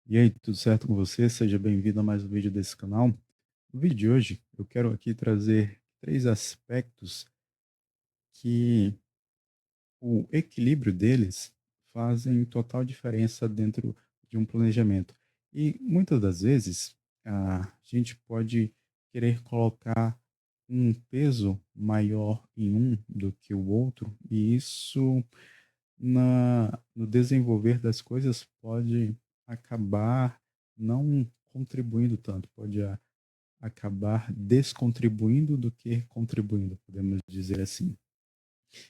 E aí, tudo certo com você? Seja bem-vindo a mais um vídeo desse canal. No vídeo de hoje, eu quero aqui trazer três aspectos que o equilíbrio deles fazem total diferença dentro de um planejamento. E muitas das vezes a gente pode querer colocar um peso maior em um do que o outro, e isso no desenvolver das coisas pode acabar não contribuindo tanto, pode acabar descontribuindo do que contribuindo, podemos dizer assim.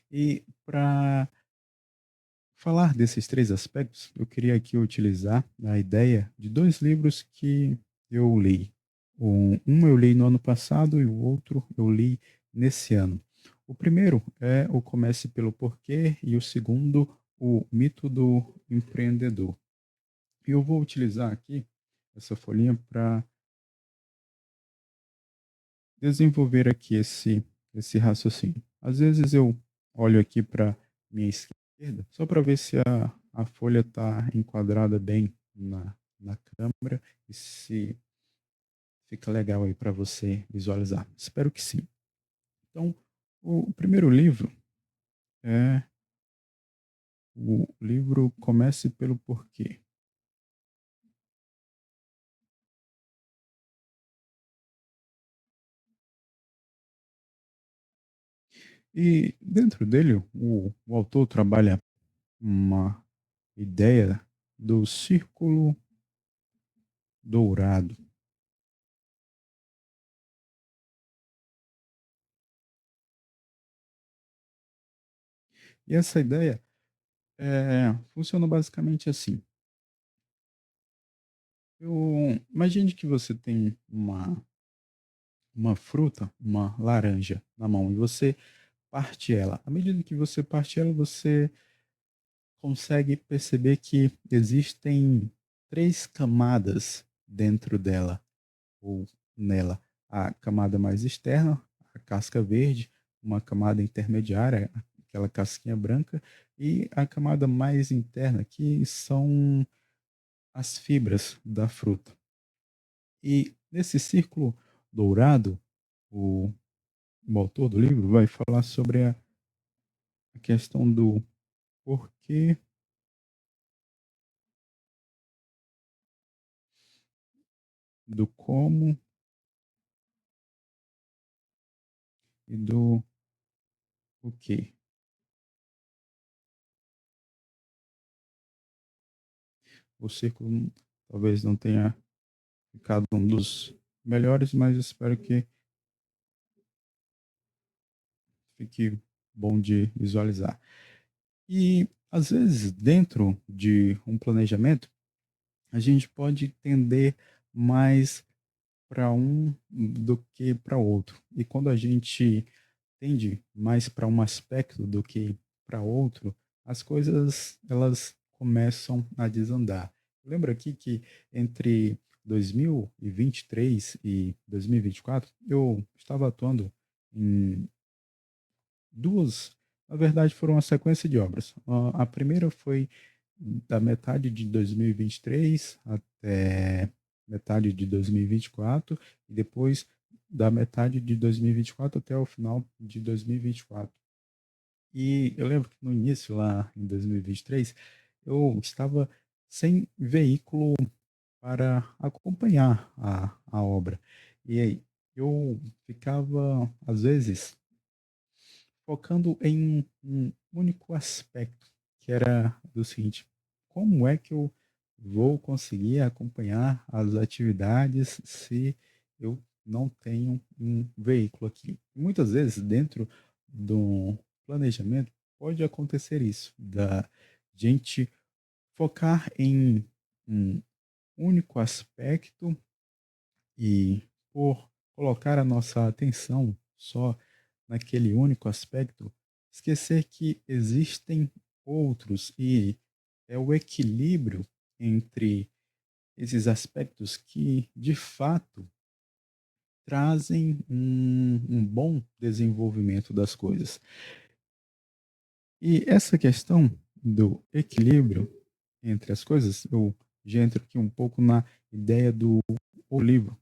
E para falar desses três aspectos, eu queria aqui utilizar a ideia de dois livros que eu li. Um eu li no ano passado e o outro eu li nesse ano. O primeiro é o Comece pelo Porquê e o segundo, o Mito do Empreendedor. E eu vou utilizar aqui essa folhinha para desenvolver aqui esse raciocínio. Às vezes eu olho aqui para minha esquerda só para ver se a folha está enquadrada bem na câmera e se fica legal aí para você visualizar. Espero que sim. Então, o primeiro livro é o livro Comece pelo Porquê. E dentro dele, o autor trabalha uma ideia do círculo dourado. E essa ideia funciona basicamente assim. Imagine que você tem uma fruta, uma laranja na mão, e você parte ela. À medida que você parte ela, você consegue perceber que existem três camadas dentro dela, ou nela. A camada mais externa, a casca verde, uma camada intermediária, aquela casquinha branca, e a camada mais interna, que são as fibras da fruta. E nesse círculo dourado, o, o autor do livro vai falar sobre a questão do porquê, do como e do o quê. O círculo talvez não tenha ficado um dos melhores, mas espero que fique bom de visualizar. E às vezes, dentro de um planejamento, a gente pode tender mais para um do que para outro. E quando a gente tende mais para um aspecto do que para outro, as coisas elas começam a desandar. Lembra aqui que entre 2023 e 2024 eu estava atuando em duas, na verdade foram uma sequência de obras. A primeira foi da metade de 2023 até metade de 2024 e depois da metade de 2024 até o final de 2024. E eu lembro que no início, lá em 2023, eu estava sem veículo para acompanhar a obra. E aí, eu ficava, às vezes, focando em um único aspecto, que era do seguinte: como é que eu vou conseguir acompanhar as atividades se eu não tenho um veículo aqui? Muitas vezes, dentro do planejamento, pode acontecer isso, da gente focar em um único aspecto e, por colocar a nossa atenção só naquele único aspecto, esquecer que existem outros, e é o equilíbrio entre esses aspectos que, de fato, trazem um bom desenvolvimento das coisas. E essa questão do equilíbrio entre as coisas, eu já entra aqui um pouco na ideia do o livro,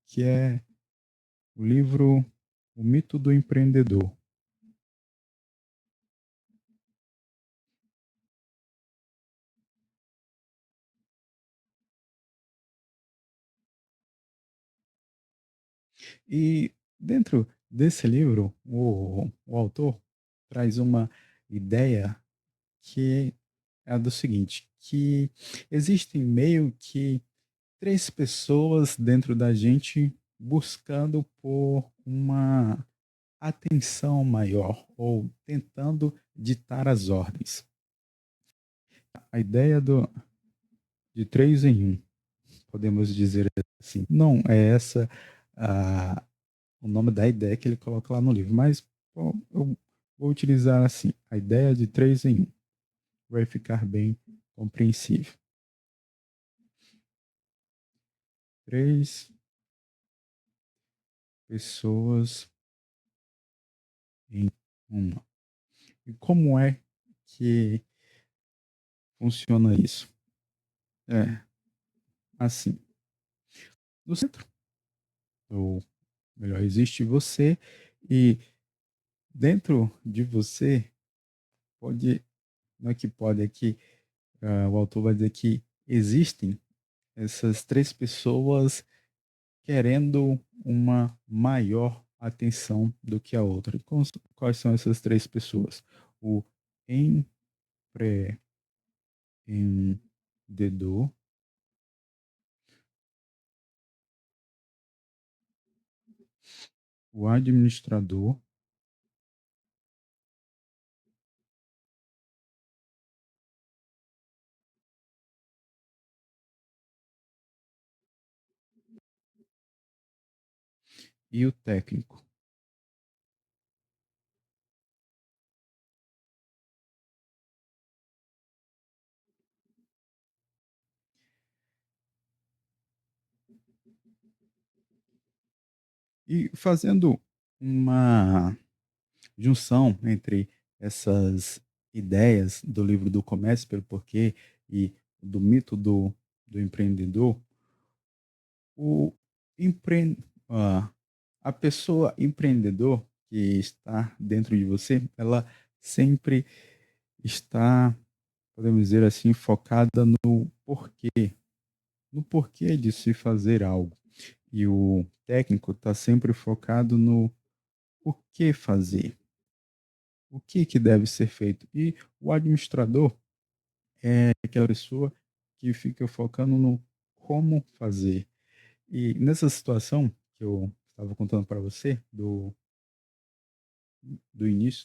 que é o livro O Mito do Empreendedor. E dentro desse livro, o autor traz uma ideia que é a do seguinte, que existem meio que três pessoas dentro da gente buscando por uma atenção maior ou tentando ditar as ordens. A ideia de três em um, podemos dizer assim. Não é essa a, o nome da ideia que ele coloca lá no livro, mas bom, eu vou utilizar assim, a ideia de três em um. Vai ficar bem compreensível. Três pessoas em uma. E como é que funciona isso? É assim, no centro, ou melhor, existe você e dentro de você pode, não é que pode, é que o autor vai dizer que existem essas três pessoas querendo uma maior atenção do que a outra. E quais são essas três pessoas? O empreendedor, o administrador e o técnico. E fazendo uma junção entre essas ideias do livro do Comércio pelo Porquê e do mito do empreendedor, o empre... ah, a pessoa empreendedor que está dentro de você, ela sempre está, podemos dizer assim, focada no porquê de se fazer algo. E o técnico está sempre focado no o que fazer, o que deve ser feito. E o administrador é aquela pessoa que fica focando no como fazer. E nessa situação que eu estava contando para você, do início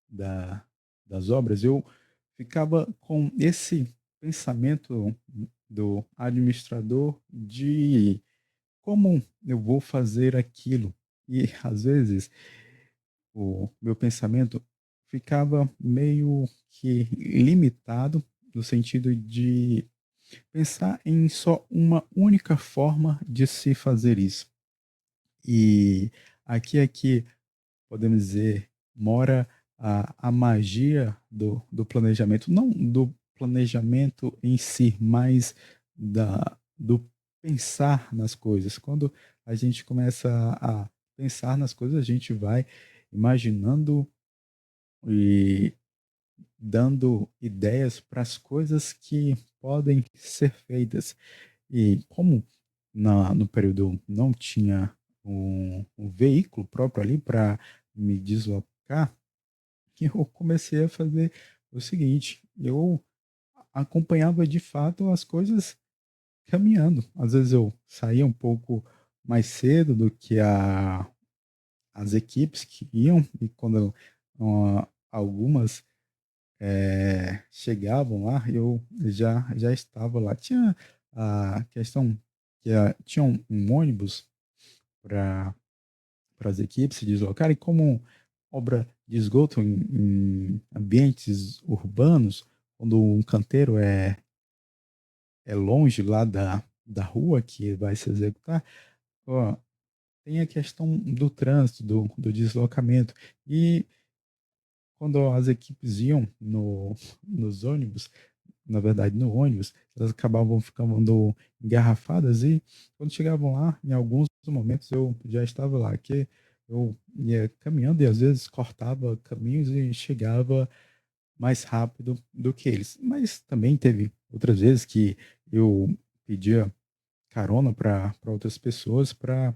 da, das obras, eu ficava com esse pensamento do administrador de como eu vou fazer aquilo. E às vezes o meu pensamento ficava meio que limitado no sentido de pensar em só uma única forma de se fazer isso. E aqui é que podemos dizer, mora a magia do planejamento, não do planejamento em si, mas do pensar nas coisas. Quando a gente começa a pensar nas coisas, a gente vai imaginando e dando ideias para as coisas que podem ser feitas. E como no período não tinha um veículo próprio ali para me deslocar, que eu comecei a fazer o seguinte, eu acompanhava de fato as coisas caminhando. Às vezes eu saía um pouco mais cedo do que as equipes que iam, e quando algumas chegavam lá, eu já estava lá. Tinha a questão que tinha um ônibus para as equipes se deslocarem, como obra de esgoto em ambientes urbanos, quando um canteiro é longe lá da rua que vai se executar, ó, tem a questão do trânsito, do deslocamento. E quando as equipes iam nos ônibus, na verdade, no ônibus, elas acabavam ficando engarrafadas e quando chegavam lá, em alguns momentos eu já estava lá, que eu ia caminhando e às vezes cortava caminhos e chegava mais rápido do que eles. Mas também teve outras vezes que eu pedia carona para outras pessoas para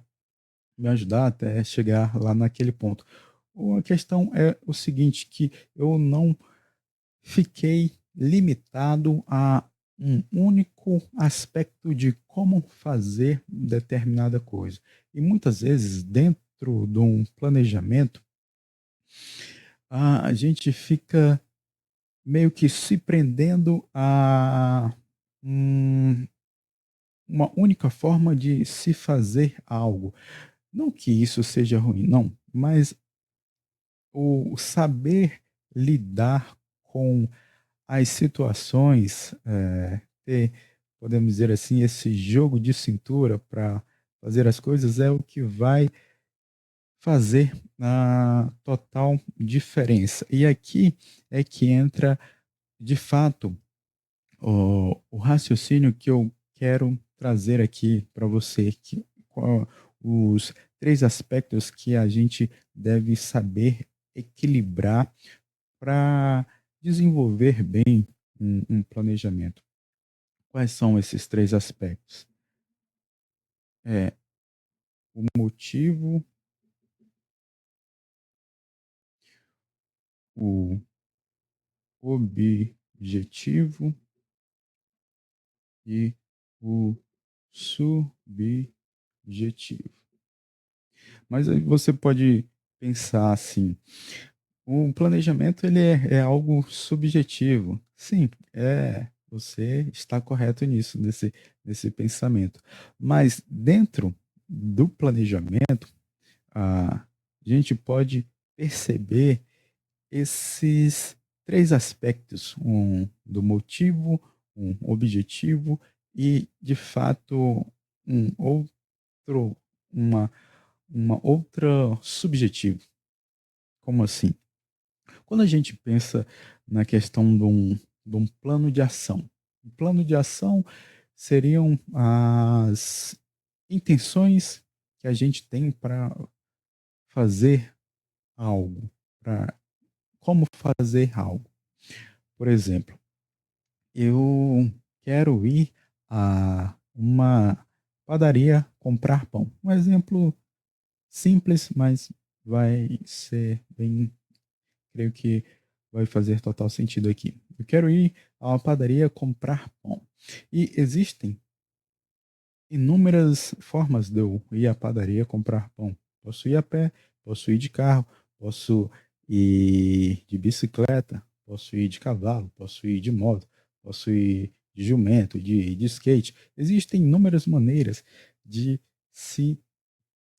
me ajudar até chegar lá naquele ponto. A questão é o seguinte, que eu não fiquei limitado a um único aspecto de como fazer determinada coisa. E muitas vezes, dentro de um planejamento, a gente fica meio que se prendendo a um- uma única forma de se fazer algo. Não que isso seja ruim, não, mas o saber lidar com as situações, ter, podemos dizer assim, esse jogo de cintura para fazer as coisas é o que vai fazer a total diferença. E aqui é que entra, de fato, o raciocínio que eu quero trazer aqui para você, que os três aspectos que a gente deve saber equilibrar para desenvolver bem um planejamento. Quais são esses três aspectos? É o motivo, o objetivo e o subjetivo. Mas aí você pode pensar assim, o planejamento ele é algo subjetivo. Sim, você está correto nisso, nesse pensamento. Mas dentro do planejamento, a gente pode perceber esses três aspectos, do motivo, um objetivo e, de fato, um outro, uma, uma outra subjetivo. Como assim? Quando a gente pensa na questão de um plano de ação, um plano de ação seriam as intenções que a gente tem para fazer algo, para como fazer algo. Por exemplo, eu quero ir a uma padaria comprar pão. Um exemplo simples, mas vai ser bem, creio que vai fazer total sentido aqui. Eu quero ir a uma padaria comprar pão. E existem inúmeras formas de eu ir à padaria comprar pão. Posso ir a pé, posso ir de carro, posso ir de bicicleta, posso ir de cavalo, posso ir de moto, posso ir de jumento, de skate. Existem inúmeras maneiras de se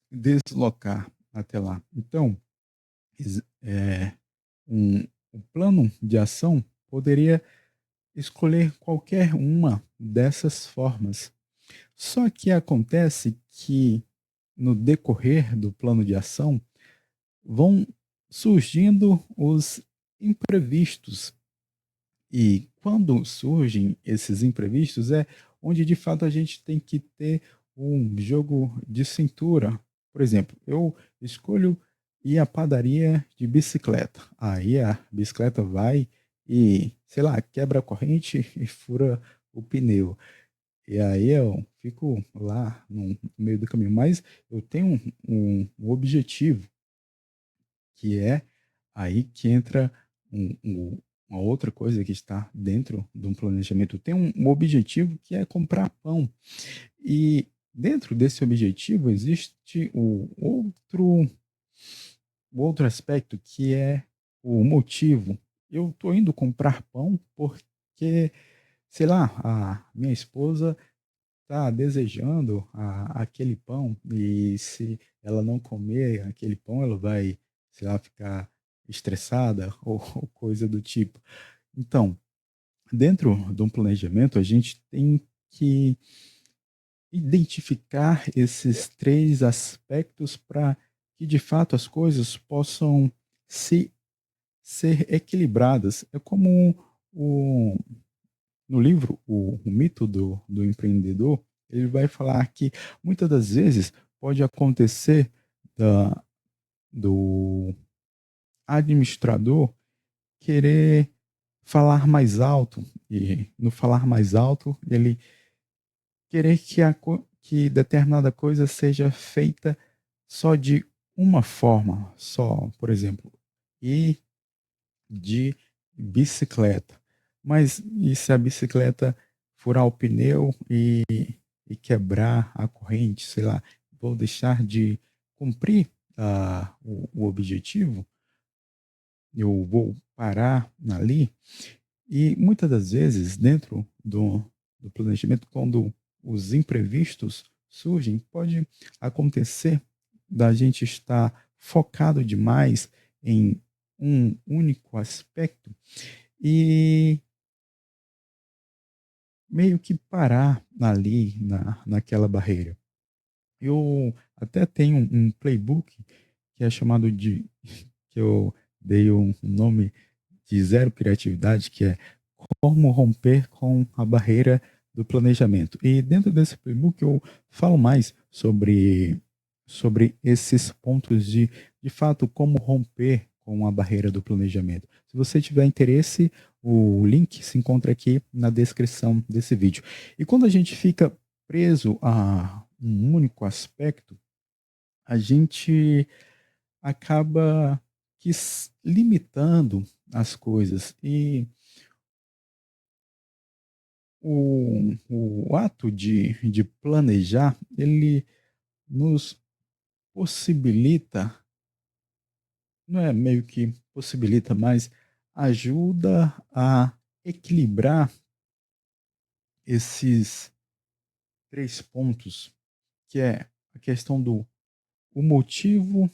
deslocar até lá. Então, ex- é, um plano de ação poderia escolher qualquer uma dessas formas. Só que acontece que no decorrer do plano de ação vão surgindo os imprevistos. E quando surgem esses imprevistos é onde de fato a gente tem que ter um jogo de cintura. Por exemplo, eu escolho ir à padaria de bicicleta. Aí a bicicleta vai e, sei lá, quebra a corrente e fura o pneu. E aí eu fico lá no meio do caminho. Mas eu tenho um objetivo, que é aí que entra uma outra coisa que está dentro de um planejamento. Tem um objetivo que é comprar pão. E dentro desse objetivo existe o outro aspecto que é o motivo. Eu estou indo comprar pão porque, sei lá, a minha esposa está desejando aquele pão e se ela não comer aquele pão, ela vai, sei lá, ficar estressada ou coisa do tipo. Então, dentro de um planejamento, a gente tem que identificar esses três aspectos para que, de fato, as coisas possam se ser equilibradas. É como o, no livro O Mito do Empreendedor, ele vai falar que muitas das vezes pode acontecer da, do administrador querer falar mais alto, e no falar mais alto, ele querer que determinada coisa seja feita só de uma forma, só, por exemplo, ir de bicicleta. Mas e se a bicicleta furar o pneu e quebrar a corrente, sei lá, vou deixar de cumprir o objetivo? Eu vou parar ali? E muitas das vezes, dentro do planejamento, quando os imprevistos surgem, pode acontecer da gente estar focado demais em um único aspecto e meio que parar ali naquela barreira. Eu até tenho um playbook que é chamado de, que eu dei um nome de zero criatividade, que é como romper com a barreira do planejamento. E dentro desse playbook eu falo mais sobre esses pontos de fato, como romper com a barreira do planejamento. Se você tiver interesse, o link se encontra aqui na descrição desse vídeo. E quando a gente fica preso a um único aspecto, a gente acaba limitando as coisas. E o ato de planejar, ele nos possibilita, não é meio que possibilita, mas ajuda a equilibrar esses três pontos, que é a questão do o motivo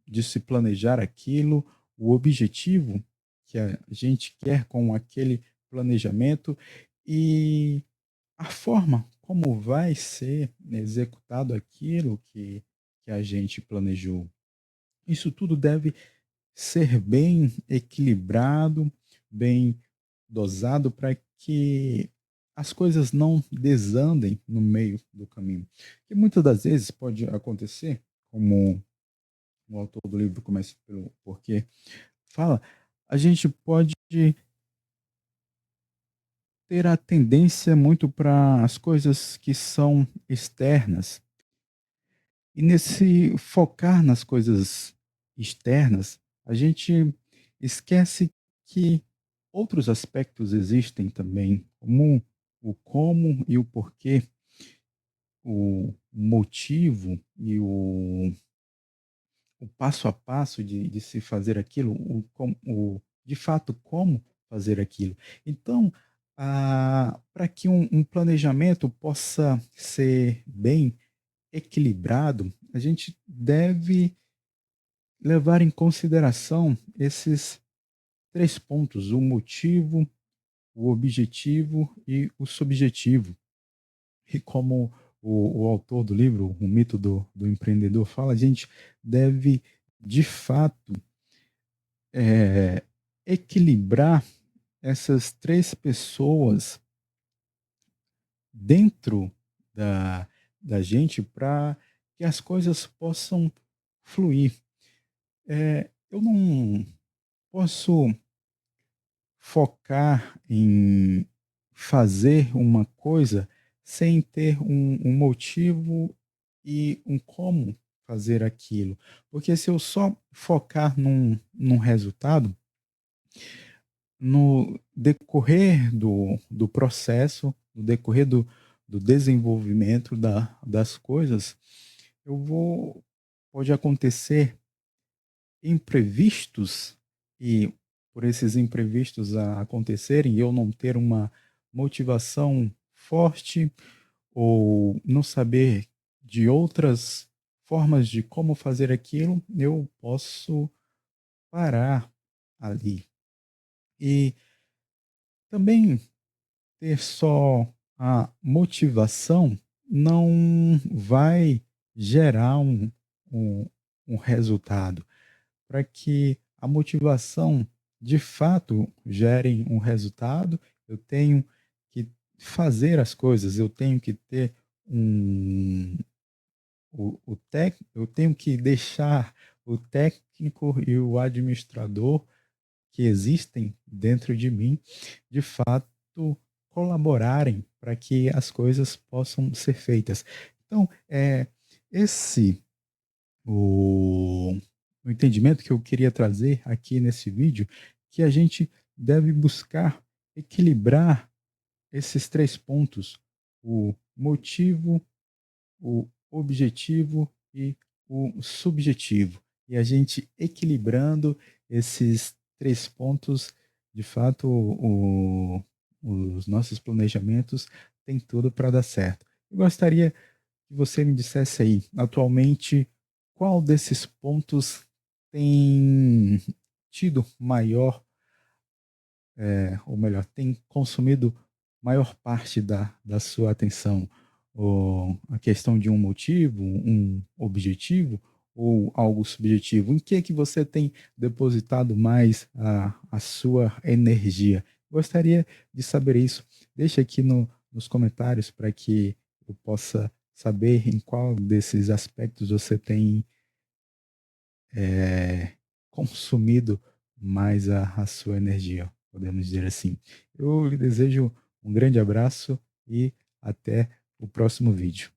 de se planejar aquilo, o objetivo que a gente quer com aquele planejamento e a forma como vai ser executado aquilo que a gente planejou. Isso tudo deve ser bem equilibrado, bem dosado para que as coisas não desandem no meio do caminho. Que muitas das vezes pode acontecer, como o autor do livro começa pelo porquê fala, a gente pode ter a tendência muito para as coisas que são externas. E nesse focar nas coisas externas, a gente esquece que outros aspectos existem também, o como e o porquê, o motivo e o passo a passo de se fazer aquilo, de fato como fazer aquilo. Então, para que um planejamento possa ser bem equilibrado, a gente deve levar em consideração esses três pontos: o motivo, o objetivo e o subjetivo. E como o autor do livro, O Mito do Empreendedor, fala, a gente deve, de fato, equilibrar essas três pessoas dentro da, da gente para que as coisas possam fluir. Eu não posso focar em fazer uma coisa sem ter um motivo e um como fazer aquilo. Porque se eu só focar num resultado, no decorrer do processo, no decorrer do desenvolvimento das coisas, pode acontecer imprevistos e por esses imprevistos acontecerem e eu não ter uma motivação forte ou não saber de outras formas de como fazer aquilo, eu posso parar ali. E também ter só a motivação não vai gerar um, um resultado. Para que a motivação de fato gere um resultado, eu tenho que fazer as coisas, eu tenho que ter um eu tenho que deixar o técnico e o administrador que existem dentro de mim, de fato, colaborarem para que as coisas possam ser feitas. Então, esse o, o entendimento que eu queria trazer aqui nesse vídeo, que a gente deve buscar equilibrar esses três pontos: o motivo, o objetivo e o subjetivo. E a gente equilibrando esses três pontos, de fato, os nossos planejamentos têm tudo para dar certo. Eu gostaria que você me dissesse aí, atualmente, qual desses pontos tem tido maior, ou melhor, tem consumido maior parte da sua atenção? Ou a questão de um motivo, um objetivo ou algo subjetivo? Em que você tem depositado mais a sua energia? Gostaria de saber isso. Deixe aqui nos comentários para que eu possa saber em qual desses aspectos você tem consumido mais a sua energia, podemos dizer assim. Eu lhe desejo um grande abraço e até o próximo vídeo.